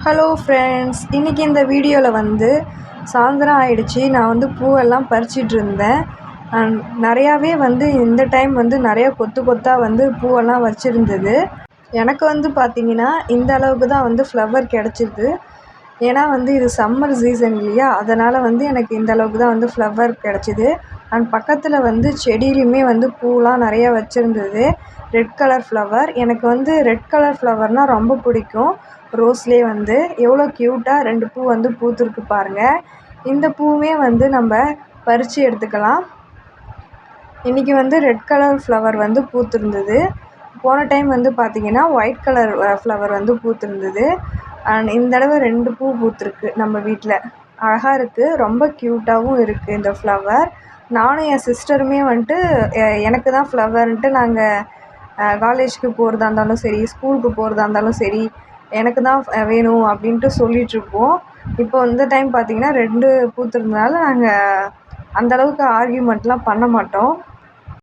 Hello friends, இன்றைக்கி இந்த வீடியோவில் வந்து சாயந்தரம் ஆகிடுச்சி. நான் வந்து பூவெல்லாம் பறிச்சிட்டு இருந்தேன். நிறையாவே வந்து இந்த டைம் வந்து நிறையா கொத்து கொத்தாக வந்து பூவெல்லாம் வச்சுருந்தது. எனக்கு வந்து பார்த்திங்கன்னா இந்த அளவுக்கு தான் வந்து ஃப்ளவர் கிடச்சிது. ஏன்னா வந்து இது சம்மர் சீசன் இல்லையா, அதனால் வந்து எனக்கு இந்த அளவுக்கு தான் வந்து ஃப்ளவர் கிடச்சிது. பக்கத்தில் வந்து செடியிலையுமே வந்து பூலாம் நிறையா வச்சுருந்தது. Red colour flower. எனக்கு வந்து ரெட் கலர் ஃப்ளவர்னால் ரொம்ப பிடிக்கும். ரோஸ்லேயே வந்து எவ்வளோ க்யூட்டாக 2 பூ வந்து பூத்துருக்கு பாருங்கள். இந்த பூவுமே வந்து நம்ம பறித்து எடுத்துக்கலாம். இன்றைக்கி வந்து ரெட் கலர் ஃப்ளவர் வந்து பூத்துருந்தது. போன டைம் வந்து பார்த்திங்கன்னா ஒயிட் கலர் ஃப்ளவர் வந்து பூத்துருந்தது. இந்த தடவை 2 பூ பூத்துருக்கு நம்ம வீட்டில். அழகாக இருக்குது, ரொம்ப க்யூட்டாகவும் இருக்குது இந்த ஃப்ளவர். நானும் என் சிஸ்டருமே வந்துட்டு எனக்கு தான் ஃப்ளவர்ன்ட்டு நாங்கள் காலேஜுக்கு போகிறதா இருந்தாலும் சரி, ஸ்கூலுக்கு போகிறதா இருந்தாலும் சரி, எனக்கு தான் வேணும் அப்படின்ட்டு சொல்லிகிட்ருப்போம். இப்போ இந்த டைம் பார்த்திங்கன்னா 2 பூத்துருந்தனால நாங்கள் அந்தளவுக்கு ஆர்கியூமெண்ட்லாம் பண்ண மாட்டோம்.